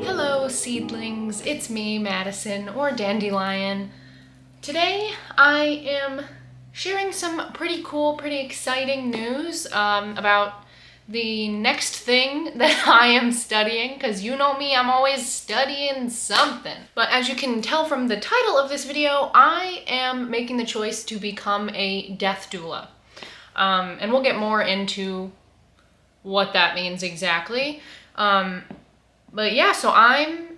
Hello seedlings, it's me, Madison, or Dandelion. Today I am sharing some pretty cool, pretty exciting news about the next thing that I am studying, because you know me, I'm always studying something. But as you can tell from the title of this video, I am making the choice to become a death doula. And we'll get more into what that means exactly. But yeah, so I'm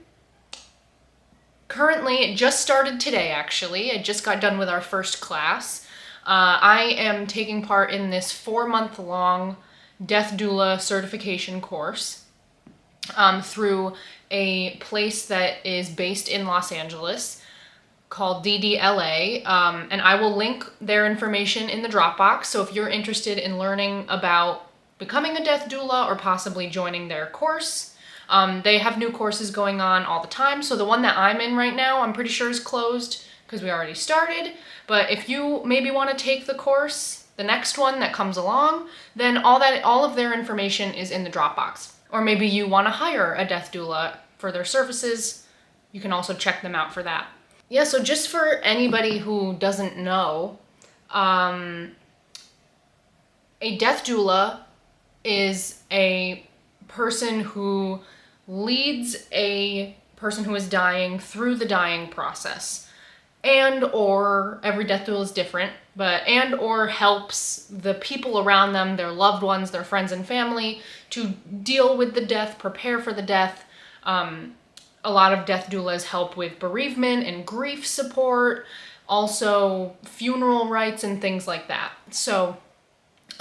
currently, it just started today actually. I just got done with our first class. I am taking part in this 4-month-long Death Doula certification course through a place that is based in Los Angeles called DDLA, and I will link their information in the Dropbox. So if you're interested in learning about becoming a death doula or possibly joining their course, they have new courses going on all the time. So the one that I'm in right now, I'm pretty sure is closed because we already started. But if you maybe want to take the course, the next one that comes along, then all of their information is in the Dropbox. Or maybe you want to hire a death doula for their services, you can also check them out for that. Yeah, so just for anybody who doesn't know, a death doula is a person who leads a person who is dying through the dying process, and or every death doula is different, but and or helps the people around them, their loved ones, their friends and family, to deal with the death, prepare for the death. A lot of death doulas help with bereavement and grief support, also funeral rites and things like that. So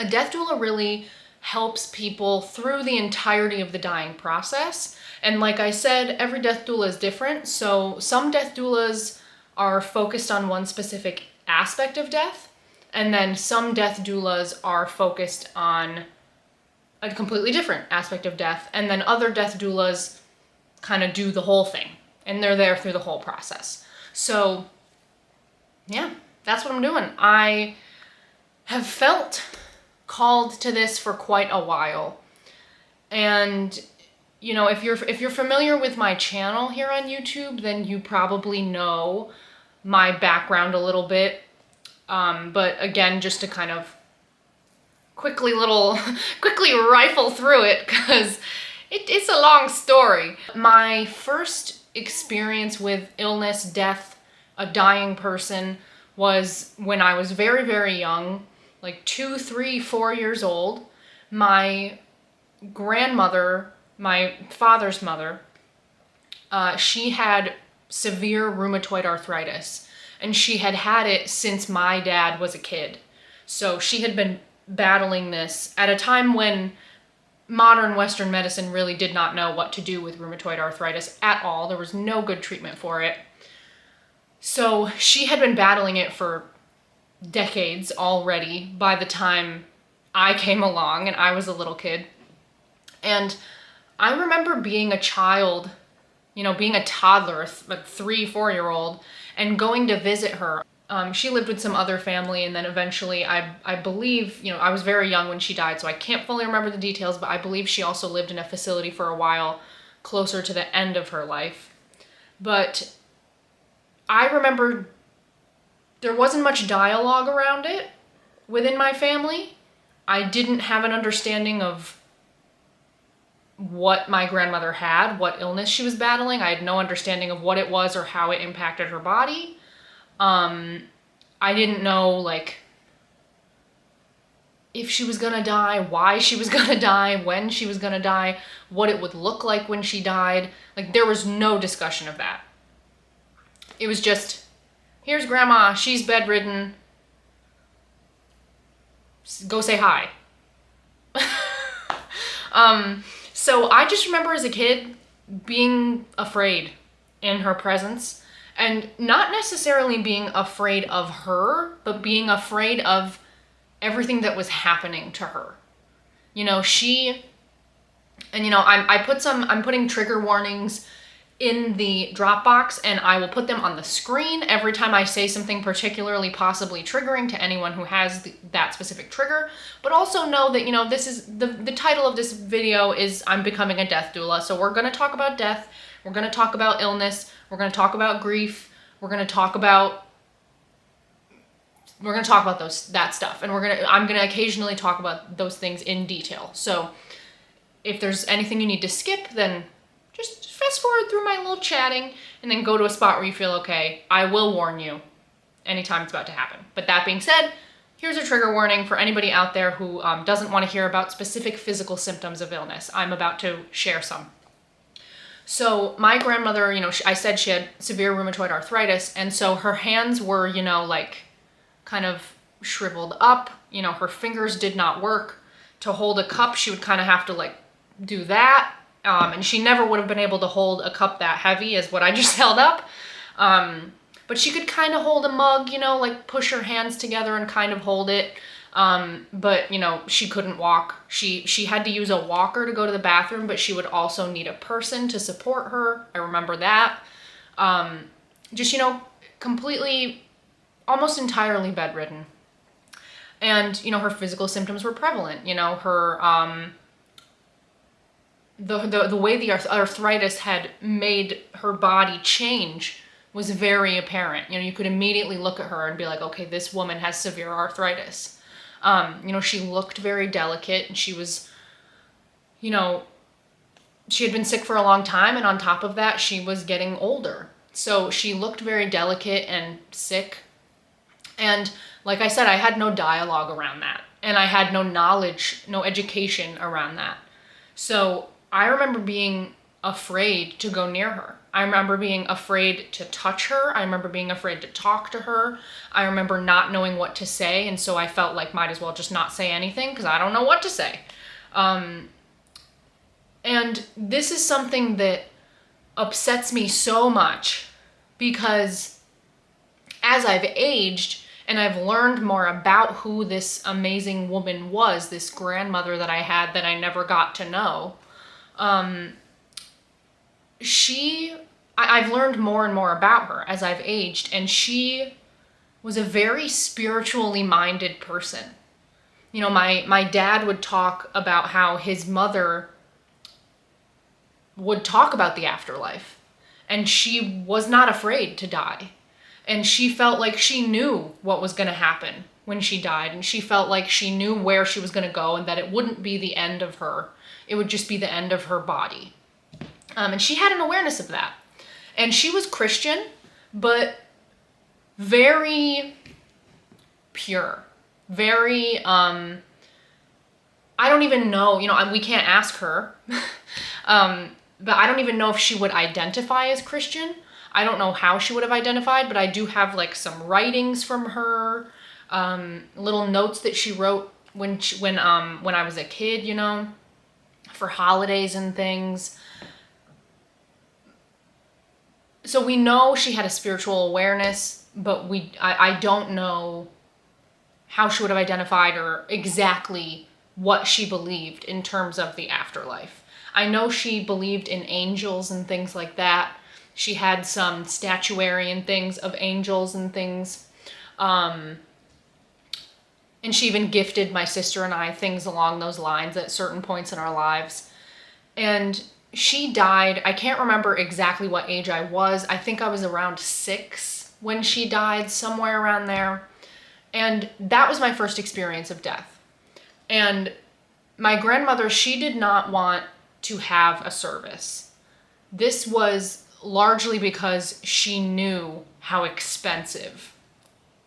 a death doula really helps people through the entirety of the dying process. And like I said, every death doula is different. So some death doulas are focused on one specific aspect of death, and then some death doulas are focused on a completely different aspect of death, and then other death doulas kind of do the whole thing, and they're there through the whole process. So yeah, that's what I'm doing. I have felt called to this for quite a while. And you know, if you're familiar with my channel here on YouTube, then you probably know my background a little bit. But again, just to kind of quickly rifle through it, because it's a long story. My first experience with illness, death, a dying person was when I was very, very young, like 2, 3, 4 years old. My grandmother, my father's mother, she had severe rheumatoid arthritis, and she had had it since my dad was a kid. So she had been battling this at a time when modern Western medicine really did not know what to do with rheumatoid arthritis at all. There was no good treatment for it. So she had been battling it for decades already by the time I came along and I was a little kid. And I remember being a child, you know, being a toddler, a 3, 4-year-old, and going to visit her. She lived with some other family, and then eventually I believe, you know, I was very young when she died, so I can't fully remember the details, but I believe she also lived in a facility for a while closer to the end of her life. But I remember there wasn't much dialogue around it within my family. I didn't have an understanding of what my grandmother had, what illness she was battling. I had no understanding of what it was or how it impacted her body. I didn't know, like, if she was gonna die, why she was gonna die, when she was gonna die, what it would look like when she died. Like, there was no discussion of that. It was just, here's grandma, she's bedridden, go say hi. So I just remember as a kid being afraid in her presence, and not necessarily being afraid of her, but being afraid of everything that was happening to her. You know, I'm putting trigger warnings in the Dropbox, and I will put them on the screen every time I say something particularly possibly triggering to anyone who has that specific trigger. But also know that, you know, this is the title of this video is I'm becoming a death doula. So we're going to talk about death. We're going to talk about illness. We're going to talk about grief. We're going to talk about that stuff. And I'm going to occasionally talk about those things in detail. So if there's anything you need to skip, then just fast forward through my little chatting and then go to a spot where you feel okay. I will warn you anytime it's about to happen. But that being said, here's a trigger warning for anybody out there who doesn't want to hear about specific physical symptoms of illness. I'm about to share some. So my grandmother, you know, I said she had severe rheumatoid arthritis, and so her hands were, you know, like kind of shriveled up. You know, her fingers did not work. To hold a cup, she would kind of have to like do that. And she never would have been able to hold a cup that heavy as what I just held up. But she could kind of hold a mug, you know, like push her hands together and kind of hold it. But, you know, she couldn't walk. She had to use a walker to go to the bathroom, but she would also need a person to support her. I remember that. Just, you know, completely, almost entirely bedridden. And, you know, her physical symptoms were prevalent. You know, her... The way the arthritis had made her body change was very apparent. You know, you could immediately look at her and be like, okay, this woman has severe arthritis. You know, she looked very delicate, and she was, you know, she had been sick for a long time, and on top of that, she was getting older. So she looked very delicate and sick. And like I said, I had no dialogue around that, and I had no knowledge, no education around that. So I remember being afraid to go near her. I remember being afraid to touch her. I remember being afraid to talk to her. I remember not knowing what to say, and so I felt like might as well just not say anything because I don't know what to say. And this is something that upsets me so much because as I've aged and I've learned more about who this amazing woman was, this grandmother that I had that I never got to know, I've learned more and more about her as I've aged, and she was a very spiritually minded person. You know, my dad would talk about how his mother would talk about the afterlife, and she was not afraid to die. And she felt like she knew what was going to happen when she died, and she felt like she knew where she was going to go and that it wouldn't be the end of her. It would just be the end of her body. And she had an awareness of that. And she was Christian, but very pure. Very, I don't even know, you know, we can't ask her. But I don't even know if she would identify as Christian. I don't know how she would have identified, but I do have like some writings from her, little notes that she wrote when I was a kid, you know, for holidays and things. So we know she had a spiritual awareness, but I don't know how she would have identified or exactly what she believed in terms of the afterlife. I know she believed in angels and things like that. She had some statuary and things of angels and things. And she even gifted my sister and I things along those lines at certain points in our lives. And she died, I can't remember exactly what age I was. I think I was around 6 when she died, somewhere around there. And that was my first experience of death. And my grandmother, she did not want to have a service. This was largely because she knew how expensive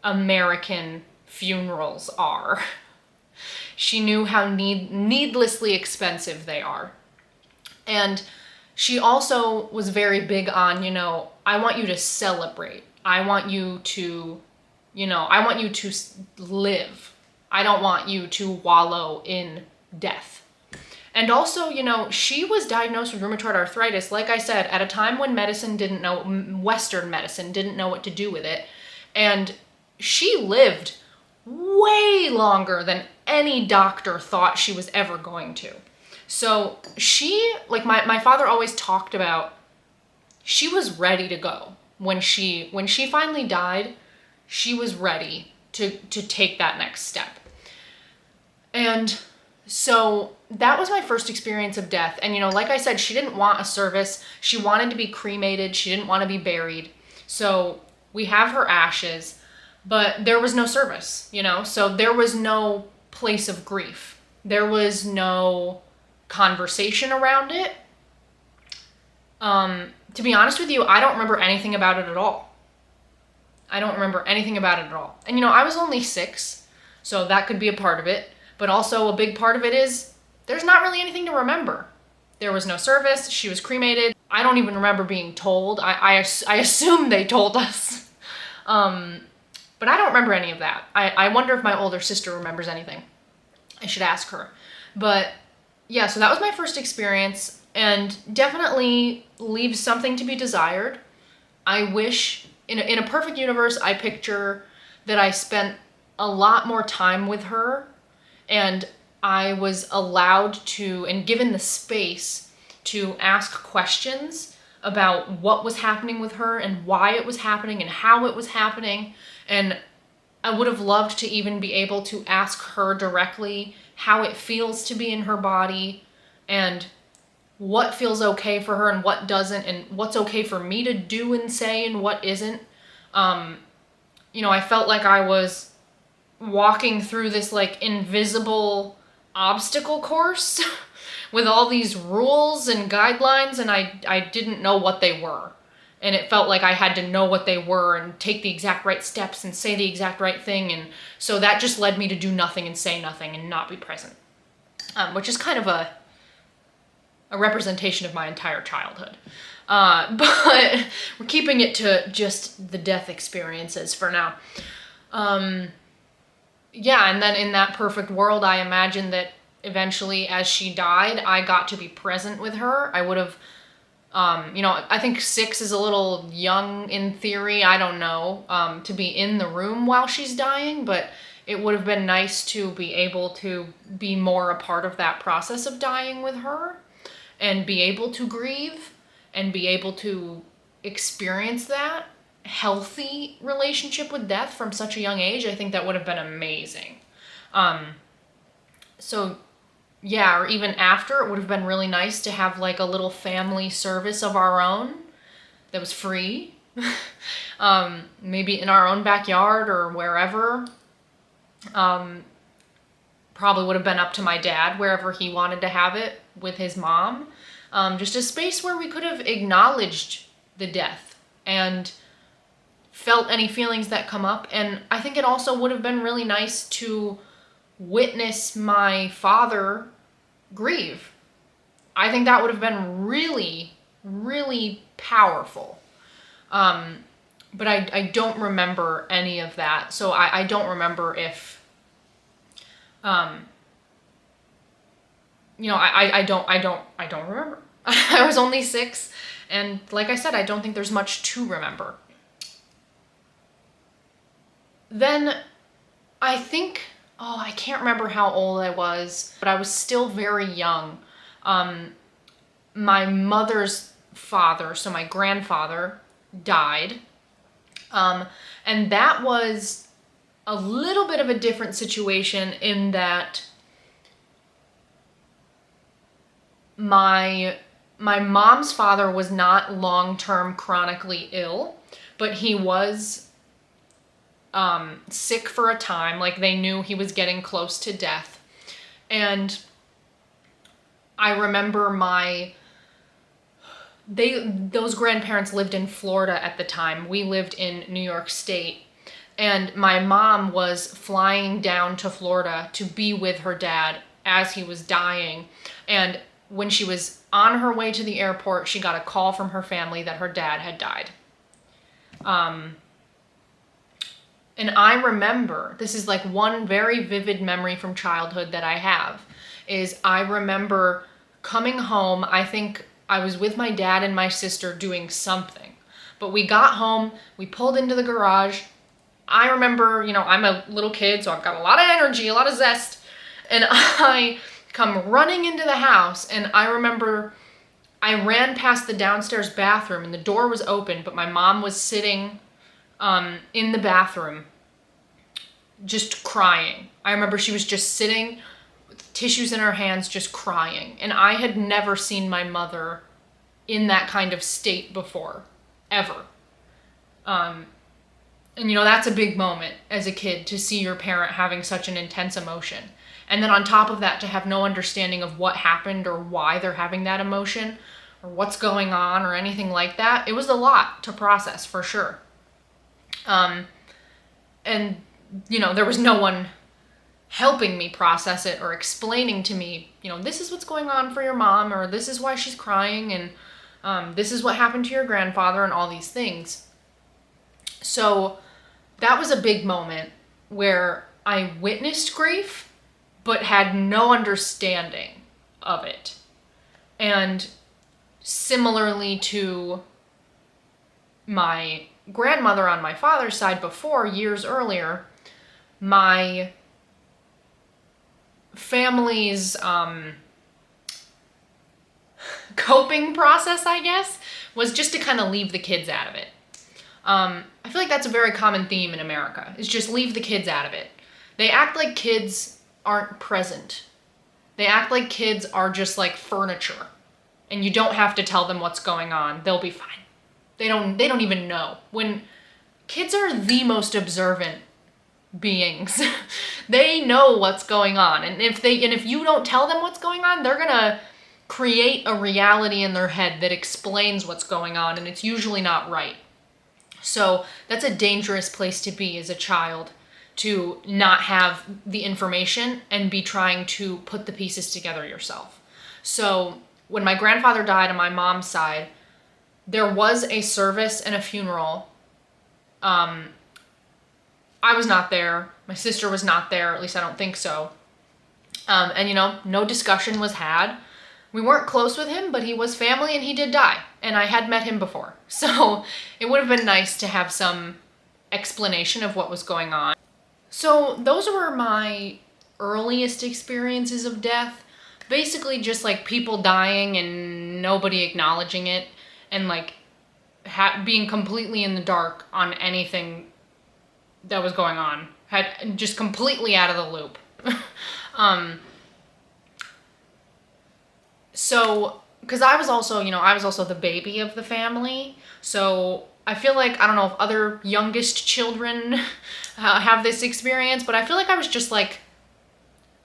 American funerals are. She knew how needlessly expensive they are. And she also was very big on, you know, I want you to celebrate. I want you to, you know, I want you to live. I don't want you to wallow in death. And also, you know, she was diagnosed with rheumatoid arthritis, like I said, at a time when Western medicine didn't know what to do with it. And she lived way longer than any doctor thought she was ever going to. So she, like my father always talked about she was ready to go. When she finally died, she was ready to take that next step. And so that was my first experience of death. And, like I said, she didn't want a service. She wanted to be cremated. She didn't want to be buried. So we have her ashes, but there was no service, so there was no place of grief. There was no conversation around it. To be honest with you, I don't remember anything about it at all. I don't remember anything about it at all. And, I was only 6, so that could be a part of it. But also a big part of it is there's not really anything to remember. There was no service. She was cremated. I don't even remember being told. I assume they told us. But I don't remember any of that. I wonder if my older sister remembers anything. I should ask her. But yeah, so that was my first experience, and definitely leaves something to be desired. I wish, in a perfect universe, I picture that I spent a lot more time with her, and I was allowed to, and given the space to ask questions about what was happening with her and why it was happening and how it was happening. And I would have loved to even be able to ask her directly how it feels to be in her body and what feels okay for her and what doesn't, and what's okay for me to do and say and what isn't. I felt like I was walking through this like invisible obstacle course with all these rules and guidelines, and I didn't know what they were. And it felt like I had to know what they were and take the exact right steps and say the exact right thing. And so that just led me to do nothing and say nothing and not be present, which is kind of a representation of my entire childhood. But we're keeping it to just the death experiences for now. Yeah, and then in that perfect world, I imagine that eventually as she died, I got to be present with her. I would have, I think 6 is a little young in theory, I don't know, to be in the room while she's dying, but it would have been nice to be able to be more a part of that process of dying with her and be able to grieve and be able to experience that healthy relationship with death from such a young age. I think that would have been amazing. So yeah, or even after, it would have been really nice to have like a little family service of our own that was free. Maybe in our own backyard or wherever. Probably would have been up to my dad, wherever he wanted to have it with his mom. Just a space where we could have acknowledged the death and felt any feelings that come up. And I think it also would have been really nice to witness my father grieve. I think that would have been really, really powerful. But I don't remember any of that. So I don't remember if, I don't remember. I was only 6. And like I said, I don't think there's much to remember. Then I think, I can't remember how old I was, but I was still very young. My mother's father, so my grandfather, died. And that was a little bit of a different situation in that my mom's father was not long-term chronically ill, but he was sick for a time. Like, they knew he was getting close to death. And I remember those grandparents lived in Florida at the time. We lived in New York State. And my mom was flying down to Florida to be with her dad as he was dying. And when she was on her way to the airport, she got a call from her family that her dad had died. And I remember, this is like one very vivid memory from childhood that I have, is I remember coming home. I think I was with my dad and my sister doing something. But we got home, we pulled into the garage. I remember, I'm a little kid, so I've got a lot of energy, a lot of zest. And I come running into the house, and I remember I ran past the downstairs bathroom and the door was open, but my mom was sitting in the bathroom just crying. I remember she was just sitting with tissues in her hands, just crying. And I had never seen my mother in that kind of state before, ever. And that's a big moment as a kid, to see your parent having such an intense emotion. And then on top of that, to have no understanding of what happened or why they're having that emotion or what's going on or anything like that. It was a lot to process, for sure. And there was no one helping me process it or explaining to me, this is what's going on for your mom, or this is why she's crying, and this is what happened to your grandfather, and all these things. So that was a big moment where I witnessed grief, but had no understanding of it. And similarly to my grandmother on my father's side before, years earlier, my family's coping process, I guess, was just to kind of leave the kids out of it. I feel like that's a very common theme in America, is just leave the kids out of it. They act like kids aren't present. They act like kids are just like furniture, and you don't have to tell them what's going on. They'll be fine. They don't even know. When kids are the most observant beings, they know what's going on. And if you don't tell them what's going on, they're gonna create a reality in their head that explains what's going on, and it's usually not right. So that's a dangerous place to be as a child, to not have the information and be trying to put the pieces together yourself. So when my grandfather died on my mom's side, there was a service and a funeral. I was not there. My sister was not there. At least I don't think so. And no discussion was had. We weren't close with him, but he was family and he did die. And I had met him before. So it would have been nice to have some explanation of what was going on. So those were my earliest experiences of death. Basically just like people dying and nobody acknowledging it, and like being completely in the dark on anything that was going on. Had just completely out of the loop. So, because I was also the baby of the family. So I feel like, I don't know if other youngest children have this experience, but I feel like I was just like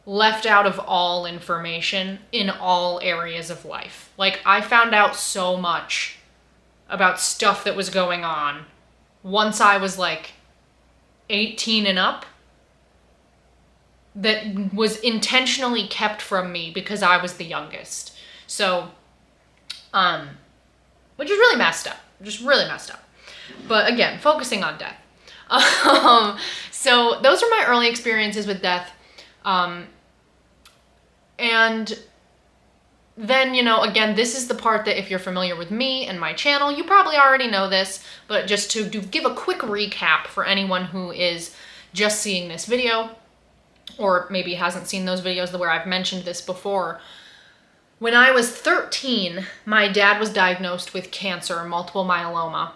left out of all information in all areas of life. Like, I found out so much about stuff that was going on once I was like 18 and up, that was intentionally kept from me because I was the youngest. So, which is really messed up. Just really messed up. But again, focusing on death. So those are my early experiences with death. And then, again, this is the part that if you're familiar with me and my channel, you probably already know this, but just to give a quick recap for anyone who is just seeing this video, or maybe hasn't seen those videos where I've mentioned this before. When I was 13, my dad was diagnosed with cancer, multiple myeloma.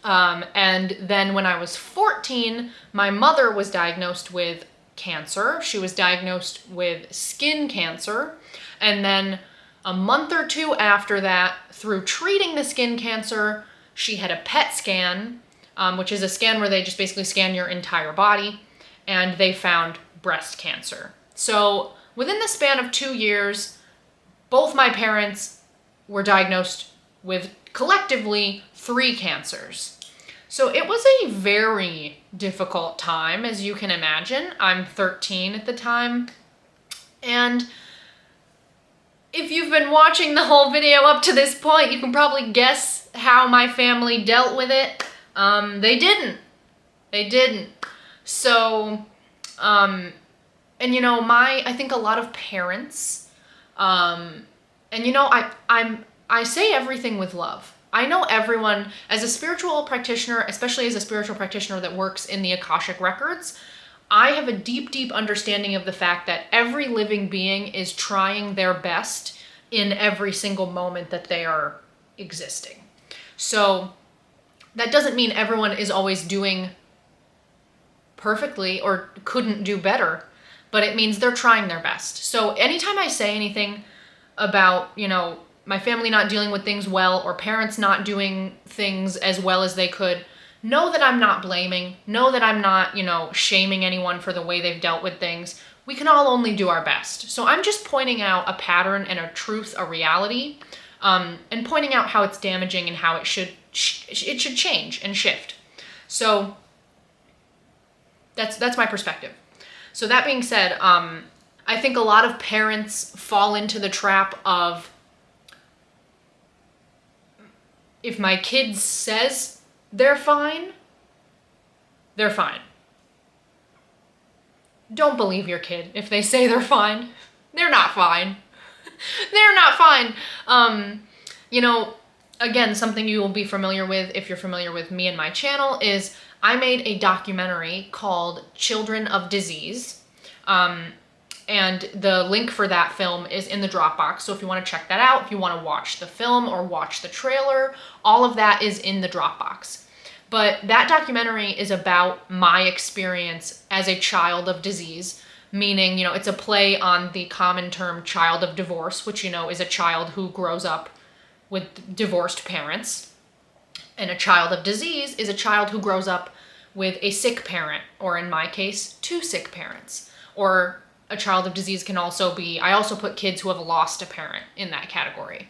And then when I was 14, my mother was diagnosed with cancer. She was diagnosed with skin cancer. And then a month or two after that, through treating the skin cancer, she had a PET scan, which is a scan where they just basically scan your entire body, and they found breast cancer. So within the span of 2 years, both my parents were diagnosed with collectively 3 cancers. So it was a very difficult time, as you can imagine. I'm 13 at the time. And if you've been watching the whole video up to this point, you can probably guess how my family dealt with it. They didn't. They didn't. So, and I think a lot of parents, and I say everything with love. I know everyone, as a spiritual practitioner, especially as a spiritual practitioner that works in the Akashic Records, I have a deep, deep understanding of the fact that every living being is trying their best in every single moment that they are existing. So that doesn't mean everyone is always doing perfectly or couldn't do better, but it means they're trying their best. So anytime I say anything about, my family not dealing with things well or parents not doing things as well as they could, know that I'm not blaming, know that I'm not, shaming anyone for the way they've dealt with things. We can all only do our best. So I'm just pointing out a pattern and a truth, a reality, and pointing out how it's damaging and how it should change and shift. So that's my perspective. So that being said, I think a lot of parents fall into the trap of, if my kid says they're fine, they're fine. Don't believe your kid if they say they're fine. They're not fine. They're not fine. Again, something you will be familiar with if you're familiar with me and my channel is I made a documentary called Children of Disease. And the link for that film is in the Dropbox. So if you want to check that out, if you want to watch the film or watch the trailer, all of that is in the Dropbox. But that documentary is about my experience as a child of disease, meaning, it's a play on the common term child of divorce, which, is a child who grows up with divorced parents. And a child of disease is a child who grows up with a sick parent, or in my case, 2 sick parents. Or a child of disease can also be, I also put kids who have lost a parent in that category.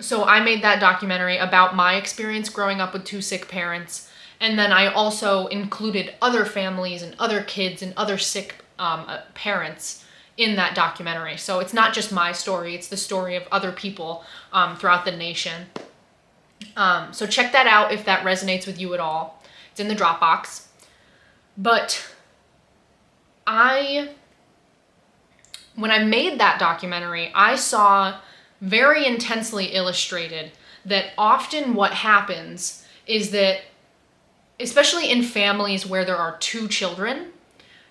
So I made that documentary about my experience growing up with 2 sick parents. And then I also included other families and other kids and other sick parents in that documentary. So it's not just my story, it's the story of other people throughout the nation. So check that out if that resonates with you at all. It's in the Dropbox. But when I made that documentary, I saw very intensely illustrated that often what happens is that, especially in families where there are 2 children,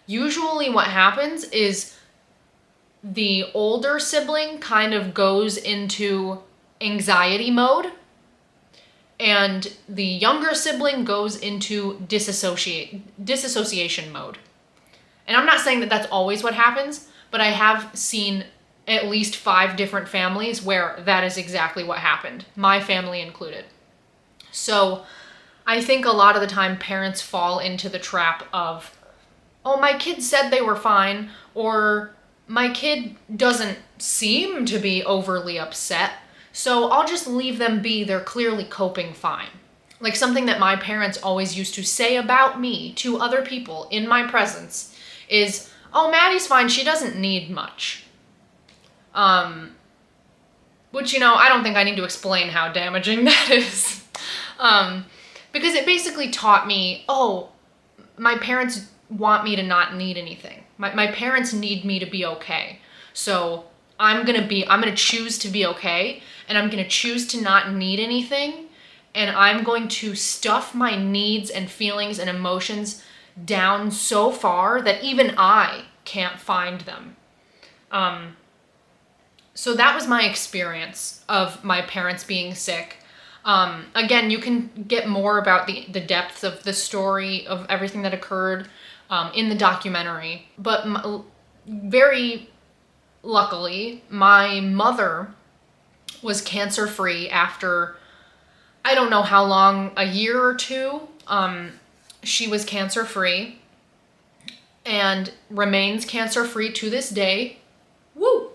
usually what happens is the older sibling kind of goes into anxiety mode and the younger sibling goes into disassociation mode. And I'm not saying that that's always what happens, but I have seen at least 5 different families where that is exactly what happened, my family included. So I think a lot of the time parents fall into the trap of, oh, my kid said they were fine, or my kid doesn't seem to be overly upset, so I'll just leave them be, they're clearly coping fine. Like something that my parents always used to say about me to other people in my presence is, oh, Maddie's fine, she doesn't need much. Which, I don't think I need to explain how damaging that is. Because it basically taught me, oh, my parents want me to not need anything. My parents need me to be okay. So I'm gonna choose to be okay, and I'm gonna choose to not need anything, and I'm going to stuff my needs and feelings and emotions down so far that even I can't find them. So that was my experience of my parents being sick. Again, you can get more about the depth of the story of everything that occurred in the documentary. But very luckily, my mother was cancer-free after, I don't know how long, a year or 2. She was cancer-free and remains cancer-free to this day. Woo!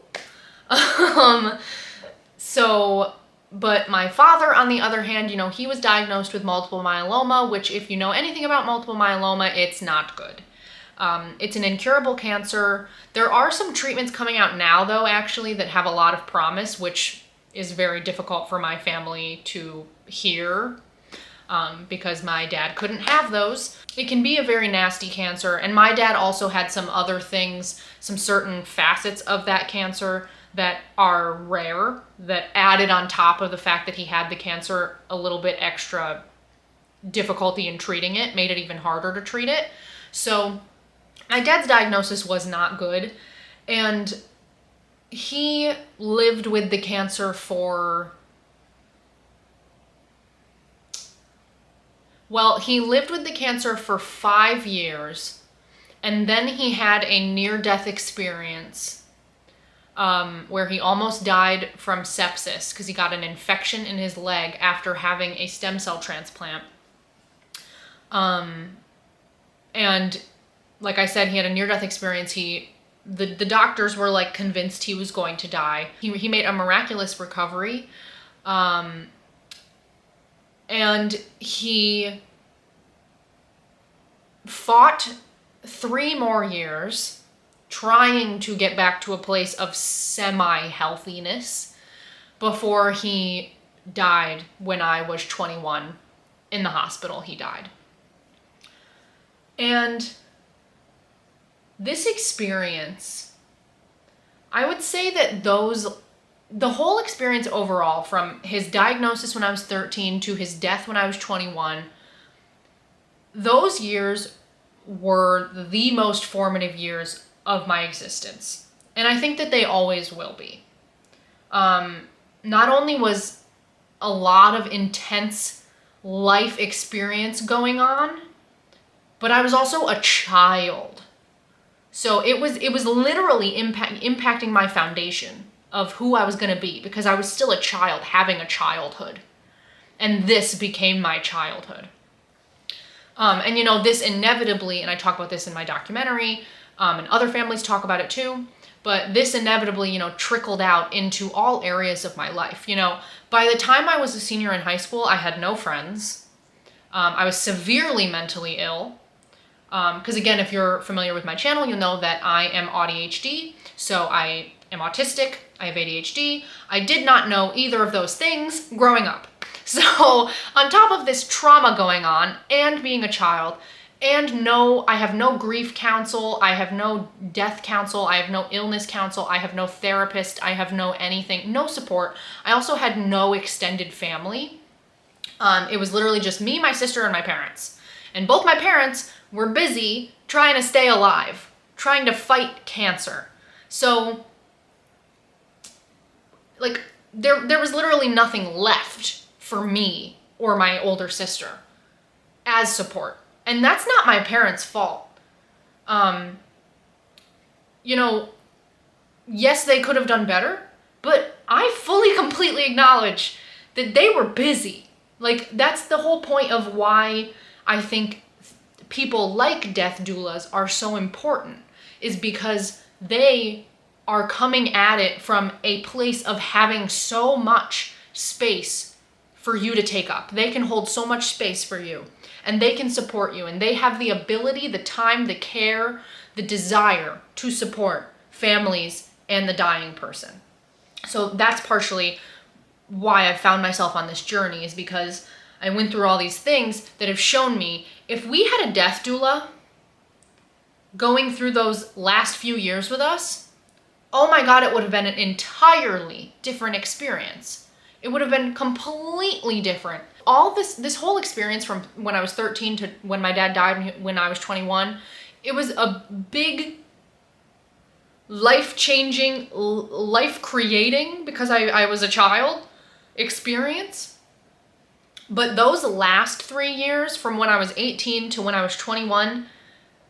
But my father, on the other hand, he was diagnosed with multiple myeloma, which if you know anything about multiple myeloma, it's not good. It's an incurable cancer. There are some treatments coming out now, though, actually, that have a lot of promise, which is very difficult for my family to hear, because my dad couldn't have those. It can be a very nasty cancer, and my dad also had some other things, some certain facets of that cancer that are rare, that added on top of the fact that he had the cancer a little bit extra difficulty in treating it, made it even harder to treat it. So my dad's diagnosis was not good, and he lived with the cancer for, well, he lived with the cancer for 5 years, and then he had a near-death experience where he almost died from sepsis because he got an infection in his leg after having a stem cell transplant. And like I said, he had a near-death experience. The doctors were like convinced he was going to die. He made a miraculous recovery. And he fought 3 more years trying to get back to a place of semi-healthiness before he died when I was 21. In the hospital, he died. And this experience, I would say that the whole experience overall, from his diagnosis when I was 13 to his death when I was 21, those years were the most formative years of my existence. And I think that they always will be. Not only was a lot of intense life experience going on, but I was also a child. So it was literally impacting my foundation of who I was going to be, because I was still a child having a childhood. And this became my childhood. And this inevitably, and I talk about this in my documentary, and other families talk about it too, but this inevitably, trickled out into all areas of my life. By the time I was a senior in high school, I had no friends. I was severely mentally ill. Because again, if you're familiar with my channel, you'll know that I am ADHD. So I am autistic, I have ADHD. I did not know either of those things growing up. So on top of this trauma going on and being a child, and I have no grief counsel, I have no death counsel, I have no illness counsel, I have no therapist, I have no anything, no support. I also had no extended family. It was literally just me, my sister, and my parents. And both my parents were busy trying to stay alive, trying to fight cancer. So, there was literally nothing left for me or my older sister as support. And that's not my parents' fault. Yes, they could have done better, but I fully, completely acknowledge that they were busy. That's the whole point of why I think people like death doulas are so important, is because they are coming at it from a place of having so much space for you to take up. They can hold so much space for you, and they can support you, and they have the ability, the time, the care, the desire to support families and the dying person. So that's partially why I've found myself on this journey, is because I went through all these things that have shown me, if we had a death doula going through those last few years with us, oh my God, it would have been an entirely different experience. It would have been completely different. All this whole experience from when I was 13 to when my dad died when I was 21, it was a big life-changing, life-creating, because I was a child, experience. But those last 3 years, from when I was 18 to when I was 21,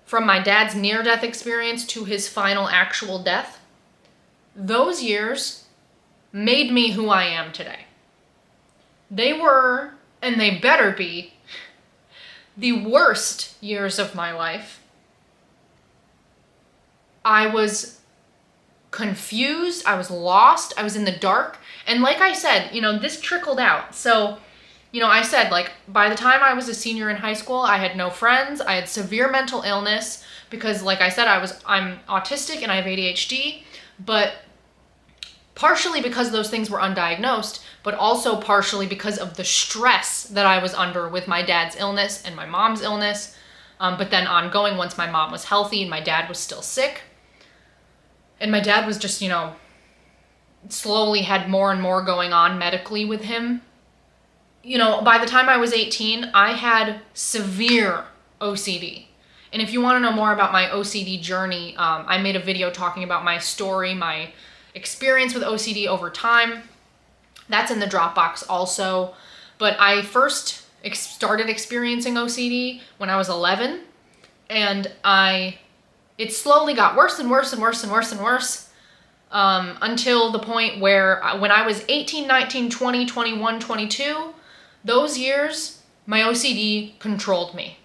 from my dad's near-death experience to his final actual death, those years made me who I am today. They were, and they better be, the worst years of my life. I was confused, I was lost, I was in the dark, and like I said, this trickled out. So, I said, by the time I was a senior in high school, I had no friends, I had severe mental illness, because like I said, I'm autistic and I have ADHD, but partially because those things were undiagnosed, but also partially because of the stress that I was under with my dad's illness and my mom's illness, but then ongoing once my mom was healthy and my dad was still sick. And my dad was just, slowly had more and more going on medically with him. By the time I was 18, I had severe OCD. And if you want to know more about my OCD journey, I made a video talking about my story, my experience with OCD over time. That's in the Dropbox also. But I first started experiencing OCD when I was 11, and it slowly got worse and worse and worse and worse and worse, until the point where when I was 18, 19, 20, 21, 22, those years, my OCD controlled me.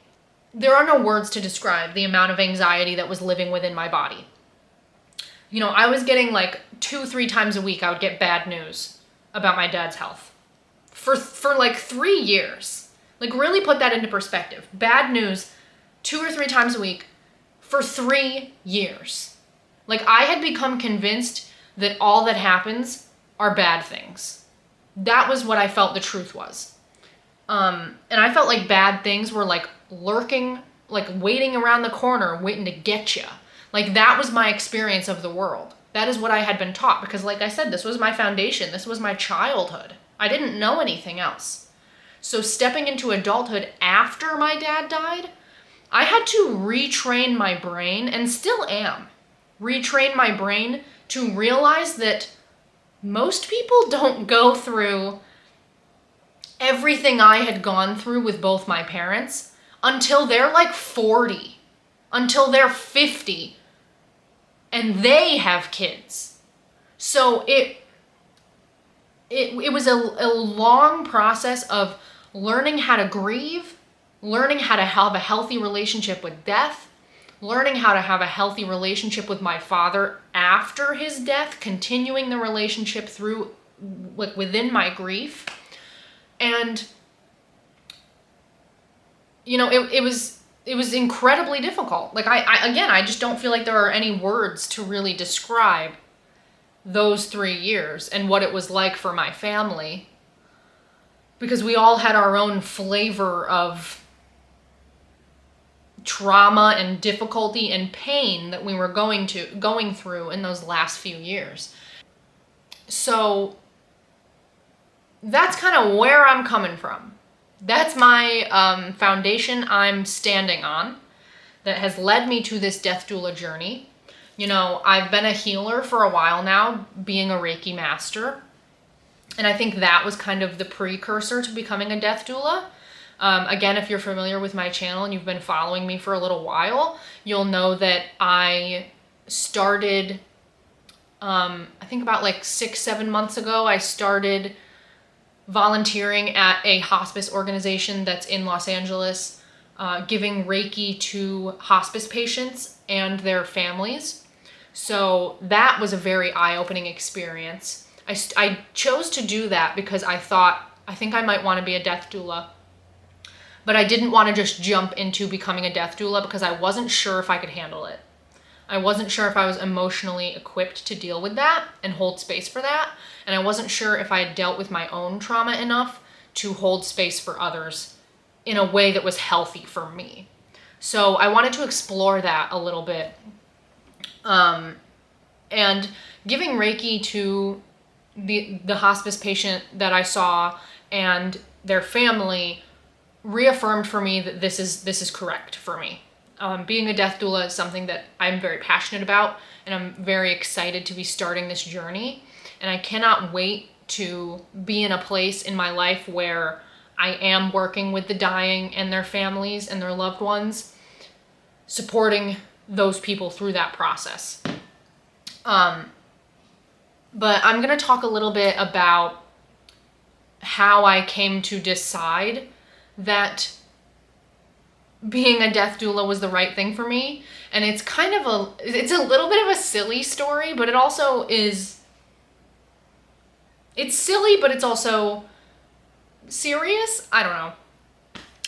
There are no words to describe the amount of anxiety that was living within my body. You know, I was getting like 2-3 times a week, I would get bad news about my dad's health. For like 3 years. Like, really put that into perspective. Bad news 2 or 3 times a week for 3 years. Like, I had become convinced that all that happens are bad things. That was what I felt the truth was. And I felt like bad things were like lurking, like waiting around the corner, waiting to get you. Like, that was my experience of the world. That is what I had been taught, because like I said, this was my foundation. This was my childhood. I didn't know anything else. So stepping into adulthood after my dad died, I had to retrain my brain, and still am, retrain my brain to realize that most people don't go through everything I had gone through with both my parents until they're like 40, until they're 50, and they have kids. So it was a long process of learning how to grieve, learning how to have a healthy relationship with death, learning how to have a healthy relationship with my father after his death, continuing the relationship through, like, within my grief. And, you know, it was incredibly difficult. Like, I just don't feel like there are any words to really describe those 3 years and what it was like for my family, because we all had our own flavor of trauma and difficulty and pain that we were going through in those last few years. So that's kind of where I'm coming from. That's my foundation I'm standing on that has led me to this death doula journey. You know, I've been a healer for a while now, being a Reiki master. And I think that was kind of the precursor to becoming a death doula. Again, if you're familiar with my channel and you've been following me for a little while, you'll know that I started, I think about like 6-7 months ago, I started volunteering at a hospice organization that's in Los Angeles, giving Reiki to hospice patients and their families. So that was a very eye-opening experience. I chose to do that because I think I might want to be a death doula. But I didn't want to just jump into becoming a death doula because I wasn't sure if I could handle it. I wasn't sure if I was emotionally equipped to deal with that and hold space for that. And I wasn't sure if I had dealt with my own trauma enough to hold space for others in a way that was healthy for me. So I wanted to explore that a little bit. And giving Reiki to the hospice patient that I saw and their family reaffirmed for me that this is correct for me. Being a death doula is something that I'm very passionate about, and I'm very excited to be starting this journey. And I cannot wait to be in a place in my life where I am working with the dying and their families and their loved ones, supporting those people through that process. But I'm going to talk a little bit about how I came to decide that being a death doula was the right thing for me. And it's kind of it's a little bit of a silly story, but it also is, it's silly, but it's also serious. I don't know.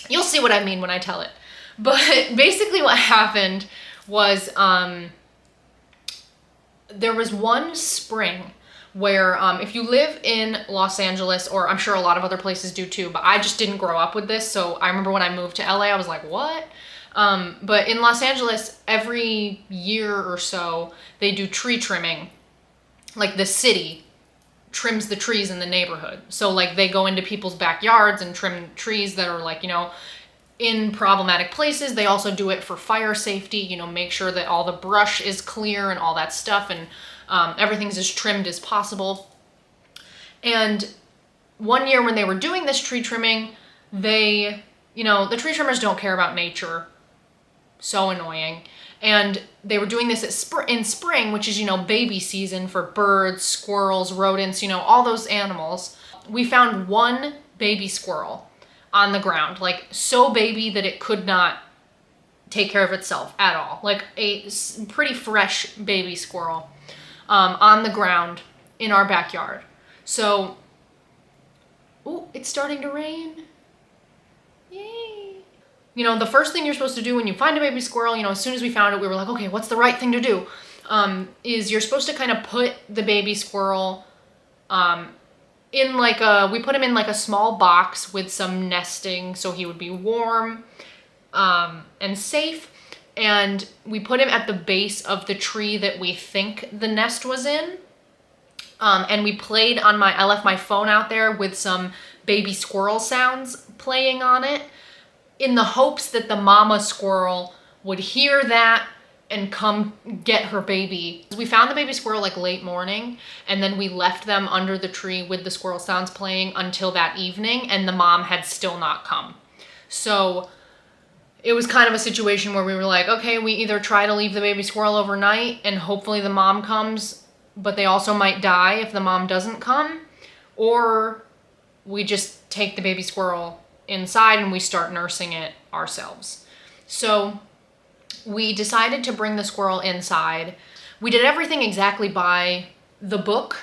You'll see what I mean when I tell it. But basically what happened was, there was one spring where, if you live in Los Angeles, or I'm sure a lot of other places do too, but I just didn't grow up with this. So I remember when I moved to LA, I was like, what? But in Los Angeles, every year or so, they do tree trimming. Like, the city trims the trees in the neighborhood. So like, they go into people's backyards and trim trees that are like, you know, in problematic places. They also do it for fire safety, you know, make sure that all the brush is clear and all that stuff, and everything's as trimmed as possible. And one year when they were doing this tree trimming, they, you know, the tree trimmers don't care about nature. So annoying. And they were doing this in spring, which is, you know, baby season for birds, squirrels, rodents, you know, all those animals. We found one baby squirrel on the ground, like so baby that it could not take care of itself at all. Like a pretty fresh baby squirrel on the ground in our backyard. So, ooh, it's starting to rain. Yay. You know, the first thing you're supposed to do when you find a baby squirrel, you know, as soon as we found it, we were like, okay, what's the right thing to do? Is you're supposed to kind of put the baby squirrel in like we put him in like a small box with some nesting so he would be warm and safe. And we put him at the base of the tree that we think the nest was in. And we played on I left my phone out there with some baby squirrel sounds playing on it, in the hopes that the mama squirrel would hear that and come get her baby. We found the baby squirrel like late morning, and then we left them under the tree with the squirrel sounds playing until that evening, and the mom had still not come. So it was kind of a situation where we were like, okay, we either try to leave the baby squirrel overnight and hopefully the mom comes, but they also might die if the mom doesn't come, or we just take the baby squirrel inside and we start nursing it ourselves. So we decided to bring the squirrel inside. We did everything exactly by the book.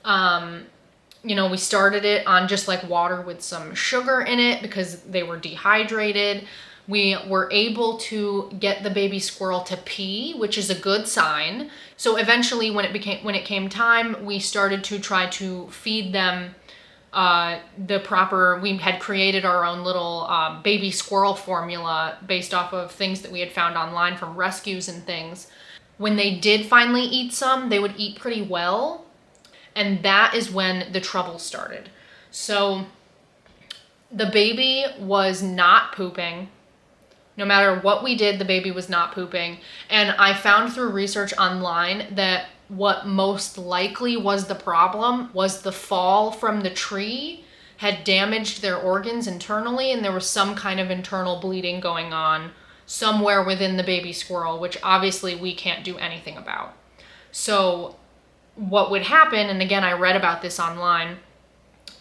You know, we started it on just like water with some sugar in it because they were dehydrated. We were able to get the baby squirrel to pee, which is a good sign. So eventually when it came time, we started to try to feed them we had created our own little baby squirrel formula based off of things that we had found online from rescues and things. When they did finally eat some, they would eat pretty well. And that is when the trouble started. So the baby was not pooping. No matter what we did, the baby was not pooping. And I found through research online that what most likely was the problem was the fall from the tree had damaged their organs internally, and there was some kind of internal bleeding going on somewhere within the baby squirrel, which obviously we can't do anything about. So what would happen, and again, I read about this online,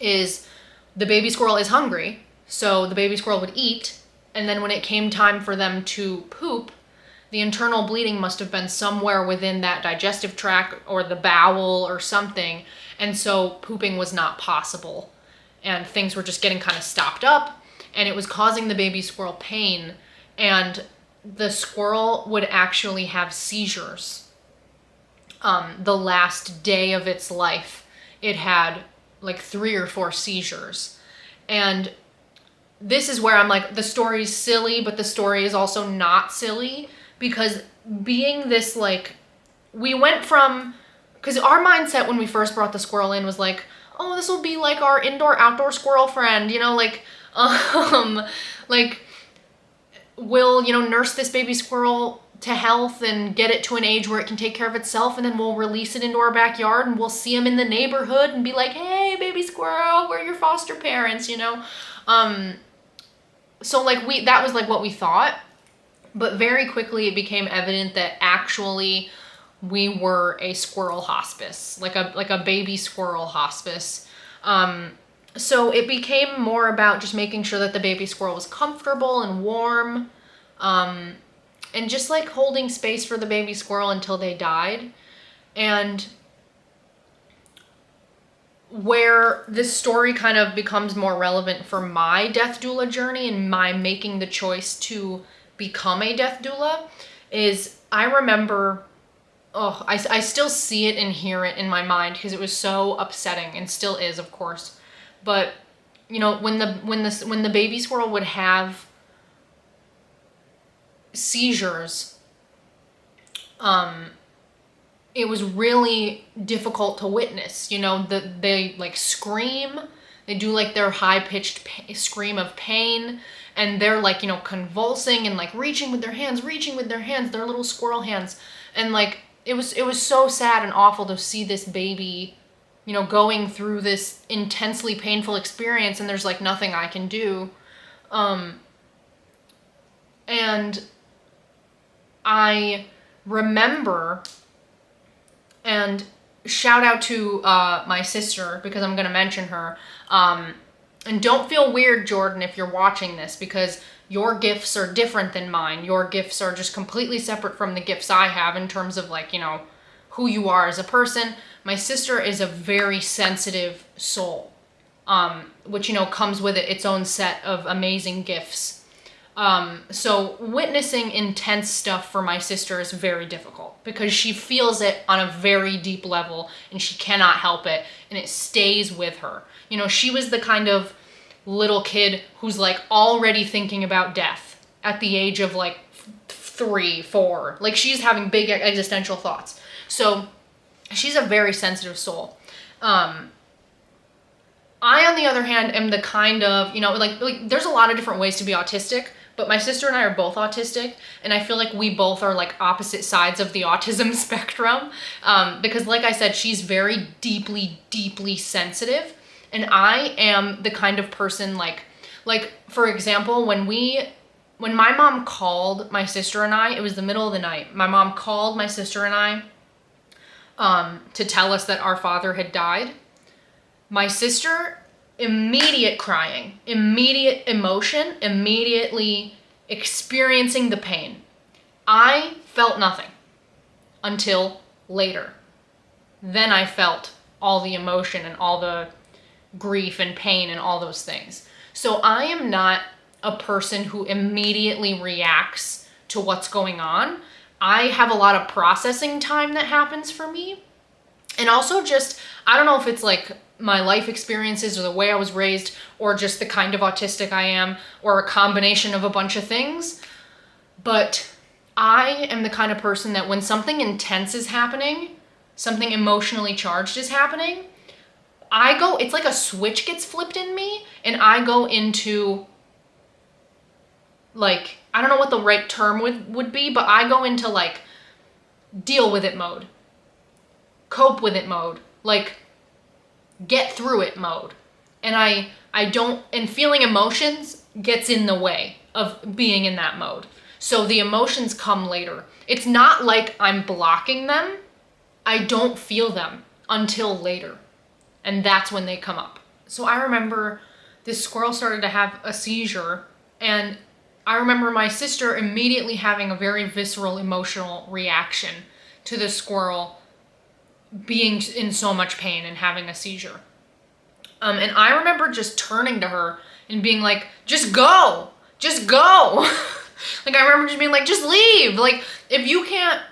is the baby squirrel is hungry, so the baby squirrel would eat, and then when it came time for them to poop, the internal bleeding must have been somewhere within that digestive tract or the bowel or something. And so pooping was not possible. And things were just getting kind of stopped up, and it was causing the baby squirrel pain. And the squirrel would actually have seizures. The last day of its life, it had like 3 or 4 seizures. And this is where I'm like, the story's silly, but the story is also not silly. Because being this, like, we went from, because our mindset when we first brought the squirrel in was like, oh, this will be like our indoor-outdoor squirrel friend, you know, like, we'll, you know, nurse this baby squirrel to health and get it to an age where it can take care of itself, and then we'll release it into our backyard and we'll see him in the neighborhood and be like, hey, baby squirrel, we're your foster parents, you know? So, like, that was, like, what we thought. But very quickly it became evident that actually we were a squirrel hospice, like a baby squirrel hospice. So it became more about just making sure that the baby squirrel was comfortable and warm, and just like holding space for the baby squirrel until they died. And where this story kind of becomes more relevant for my death doula journey and my making the choice to become a death doula is, I remember, I still see it and hear it in my mind because it was so upsetting, and still is, of course. But you know, when the baby squirrel would have seizures, it was really difficult to witness. You know, they like scream, They do like their high-pitched scream of pain, and they're like, you know, convulsing and like reaching with their hands, their little squirrel hands. And like, it was so sad and awful to see this baby, you know, going through this intensely painful experience, and there's like nothing I can do. And I remember, and shout out to my sister, because I'm going to mention her. And don't feel weird, Jordan, if you're watching this, because your gifts are different than mine. Your gifts are just completely separate from the gifts I have in terms of like, you know, who you are as a person. My sister is a very sensitive soul, which, you know, comes with its own set of amazing gifts. So witnessing intense stuff for my sister is very difficult because she feels it on a very deep level and she cannot help it, and it stays with her. You know, she was the kind of little kid who's like already thinking about death at the age of like 3, 4. Like, she's having big existential thoughts. So she's a very sensitive soul. I, on the other hand, am the kind of, you know, like there's a lot of different ways to be autistic, but my sister and I are both autistic, and I feel like we both are like opposite sides of the autism spectrum, because like I said, she's very deeply, deeply sensitive, and I am the kind of person like for example, when my mom called my sister and I, it was the middle of the night, my mom called my sister and I to tell us that our father had died. My sister, immediate crying, immediate emotion, immediately experiencing the pain. I felt nothing until later. Then I felt all the emotion and all the grief and pain and all those things. So I am not a person who immediately reacts to what's going on. I have a lot of processing time that happens for me. And also just, I don't know if it's like my life experiences or the way I was raised or just the kind of autistic I am or a combination of a bunch of things. But I am the kind of person that when something intense is happening, something emotionally charged is happening, it's like a switch gets flipped in me and I go into like, I don't know what the right term would be, but I go into like deal with it mode, cope with it mode, like get through it mode. And and feeling emotions gets in the way of being in that mode. So the emotions come later. It's not like I'm blocking them. I don't feel them until later. And that's when they come up. So I remember this squirrel started to have a seizure, and I remember my sister immediately having a very visceral emotional reaction to the squirrel being in so much pain and having a seizure. And I remember just turning to her and being like, just go. Like, I remember just being like, just leave. Like, if you can't,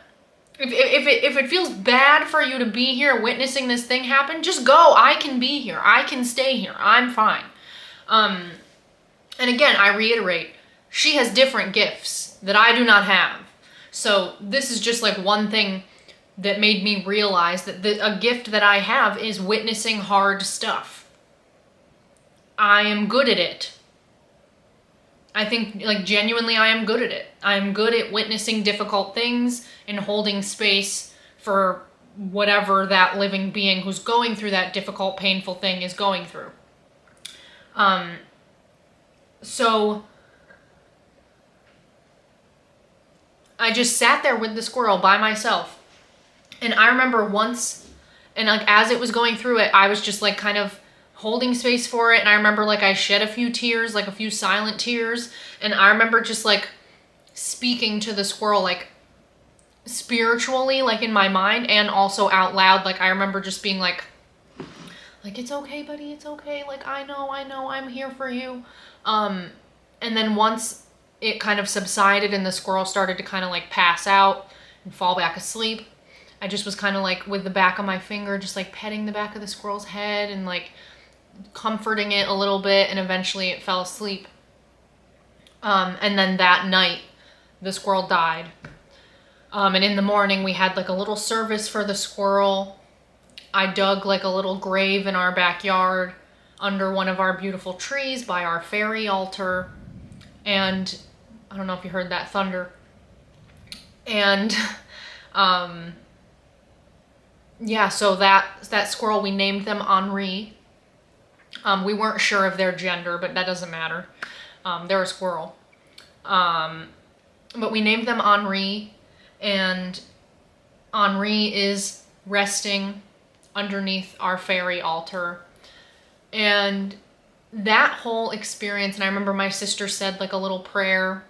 if it feels bad for you to be here witnessing this thing happen, just go. I can be here. I can stay here. I'm fine. And again, I reiterate, she has different gifts that I do not have. So this is just like one thing that made me realize that a gift that I have is witnessing hard stuff. I am good at it. I think, like, genuinely, I am good at it. I'm good at witnessing difficult things and holding space for whatever that living being who's going through that difficult, painful thing is going through. So I just sat there with the squirrel by myself. And I remember once, and like as it was going through it, I was just like kind of holding space for it. And I remember like I shed a few tears, like a few silent tears. And I remember just like speaking to the squirrel, like spiritually, like in my mind and also out loud. Like I remember just being like, it's okay, buddy, it's okay. Like, I know, I'm here for you. And then once it kind of subsided and the squirrel started to kind of like pass out and fall back asleep, I just was kind of like with the back of my finger, just like petting the back of the squirrel's head and like comforting it a little bit, and eventually it fell asleep. And then that night, the squirrel died. And in the morning, we had like a little service for the squirrel. I dug like a little grave in our backyard. under one of our beautiful trees by our fairy altar. And I don't know if you heard that thunder. And yeah, so that squirrel, we named them Henri. We weren't sure of their gender, but that doesn't matter. They're a squirrel. But we named them Henri, and Henri is resting underneath our fairy altar. And that whole experience, and I remember my sister said like a little prayer.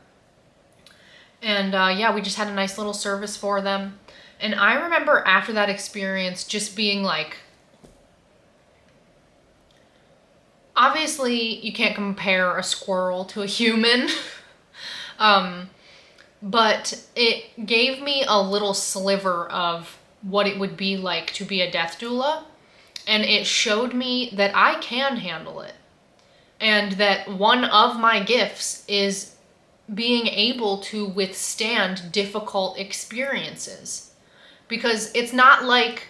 And yeah, we just had a nice little service for them. And I remember after that experience just being like, obviously you can't compare a squirrel to a human. But it gave me a little sliver of what it would be like to be a death doula. And it showed me that I can handle it. And that one of my gifts is being able to withstand difficult experiences. Because it's not like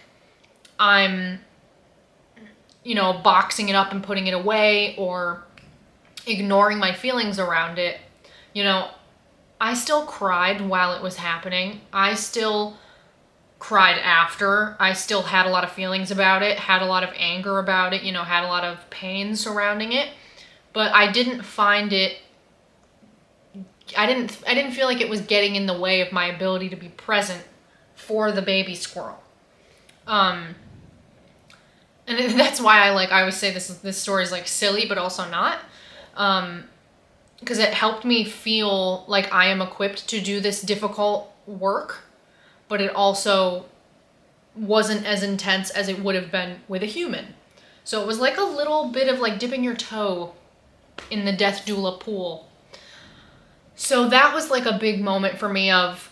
I'm, boxing it up and putting it away or ignoring my feelings around it. I still cried while it was happening. I still cried after. I still had a lot of feelings about it, had a lot of anger about it, had a lot of pain surrounding it. But I didn't find it, I didn't feel like it was getting in the way of my ability to be present for the baby squirrel. And that's why I always say this story is like silly, but also not. Because it helped me feel like I am equipped to do this difficult work, but it also wasn't as intense as it would have been with a human. So it was like a little bit of like dipping your toe in the death doula pool. So that was like a big moment for me of,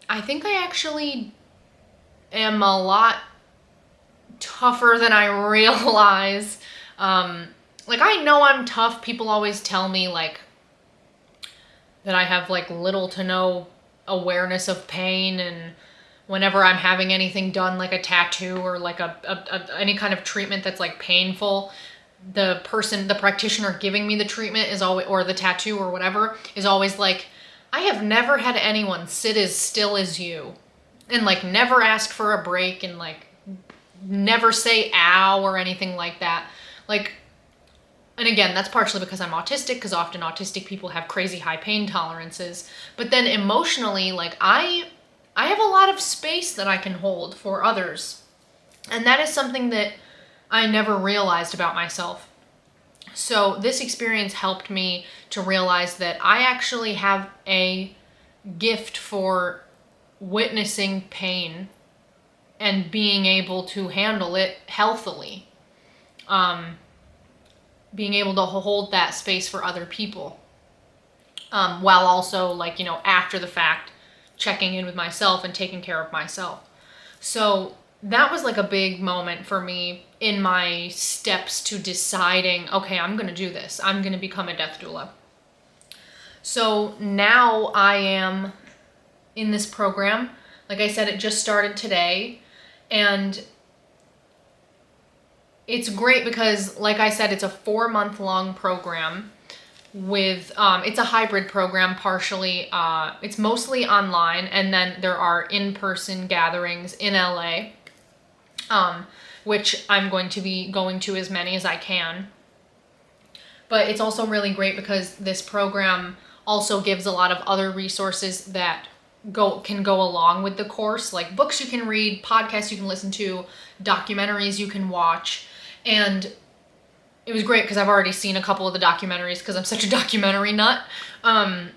I think I actually am a lot tougher than I realize. I know I'm tough. People always tell me that I have little to no awareness of pain, and whenever I'm having anything done, like a tattoo or any kind of treatment that's painful, the practitioner giving me the treatment is always, or the tattoo or whatever, is always like, I have never had anyone sit as still as you, and never ask for a break, and never say ow or anything like that. And again, that's partially because I'm autistic, because often autistic people have crazy high pain tolerances. But then emotionally, I have a lot of space that I can hold for others. And that is something that I never realized about myself. So this experience helped me to realize that I actually have a gift for witnessing pain and being able to handle it healthily. Being able to hold that space for other people. While also after the fact, checking in with myself and taking care of myself. So that was a big moment for me in my steps to deciding, okay, I'm going to do this. I'm going to become a death doula. So now I am in this program. Like I said, it just started today. And it's great because, like I said, it's a 4-month-long program with, it's a hybrid program partially. It's mostly online, and then there are in-person gatherings in LA, which I'm going to be going to as many as I can. But it's also really great because this program also gives a lot of other resources that can go along with the course, like books you can read, podcasts you can listen to, documentaries you can watch. And it was great because I've already seen a couple of the documentaries because I'm such a documentary nut. And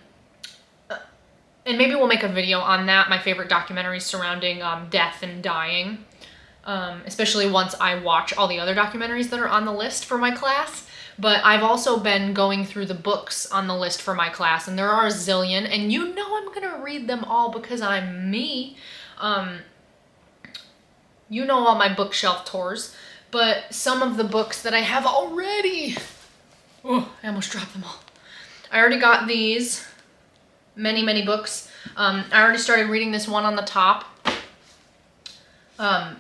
maybe we'll make a video on that, my favorite documentaries surrounding death and dying. Especially once I watch all the other documentaries that are on the list for my class. But I've also been going through the books on the list for my class, and there are a zillion, and I'm gonna read them all because I'm me. All my bookshelf tours. But some of the books that I have already, I almost dropped them all. I already got these, many, many books. I already started reading this one on the top. I'm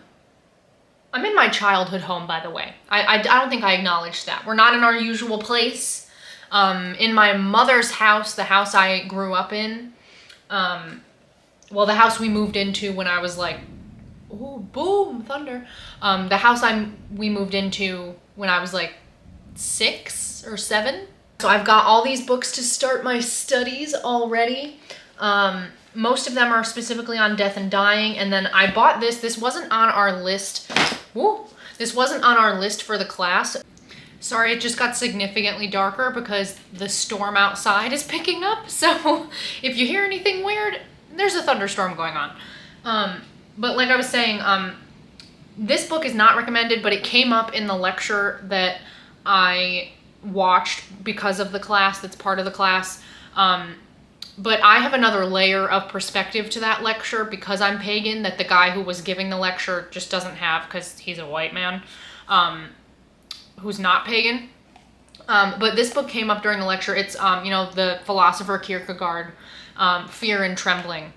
I'm in my childhood home, by the way. I don't think I acknowledged that. We're not in our usual place. In my mother's house, the house I grew up in, well, the house we moved into when I was like, ooh, boom, thunder. The house we moved into when I was like 6 or 7. So I've got all these books to start my studies already. Most of them are specifically on death and dying. And then I bought this. This wasn't on our list. Woo! This wasn't on our list for the class. Sorry, it just got significantly darker because the storm outside is picking up. So if you hear anything weird, there's a thunderstorm going on. But like I was saying, this book is not recommended, but it came up in the lecture that I watched because of the class, that's part of the class. But I have another layer of perspective to that lecture because I'm pagan that the guy who was giving the lecture just doesn't have, because he's a white man who's not pagan. But this book came up during the lecture. It's, the philosopher Kierkegaard, Fear and Trembling.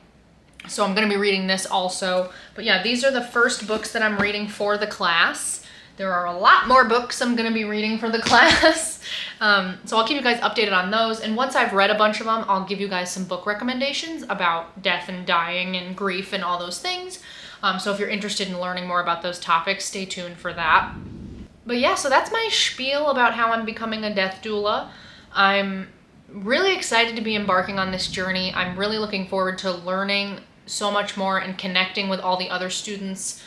So I'm going to be reading this also. But yeah, these are the first books that I'm reading for the class. There are a lot more books I'm going to be reading for the class. So I'll keep you guys updated on those. And once I've read a bunch of them, I'll give you guys some book recommendations about death and dying and grief and all those things. So if you're interested in learning more about those topics, stay tuned for that. But yeah, so that's my spiel about how I'm becoming a death doula. I'm really excited to be embarking on this journey. I'm really looking forward to learning so much more and connecting with all the other students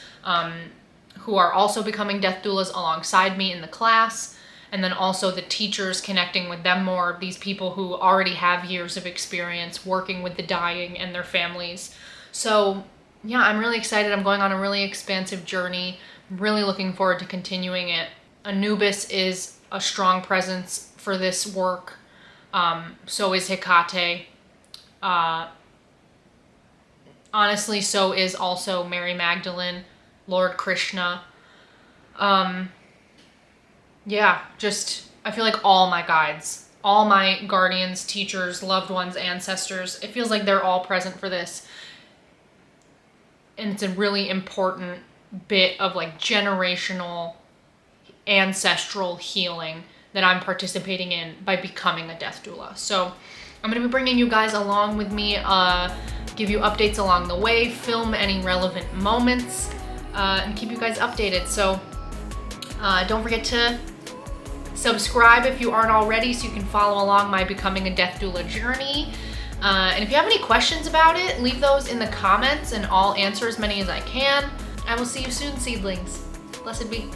who are also becoming death doulas alongside me in the class, and then also the teachers, connecting with them more, these people who already have years of experience working with the dying and their families. So yeah, I'm really excited. I'm going on a really expansive journey. I'm really looking forward to continuing it. Anubis is a strong presence for this work. So is Hecate. Honestly, so is also Mary Magdalene, Lord Krishna. Yeah, just, I feel like all my guides, all my guardians, teachers, loved ones, ancestors, it feels like they're all present for this. And it's a really important bit of like generational, ancestral healing that I'm participating in by becoming a death doula. So I'm going to be bringing you guys along with me, give you updates along the way, film any relevant moments, and keep you guys updated. So don't forget to subscribe if you aren't already so you can follow along my becoming a death doula journey. And if you have any questions about it, leave those in the comments and I'll answer as many as I can. I will see you soon, seedlings. Blessed be.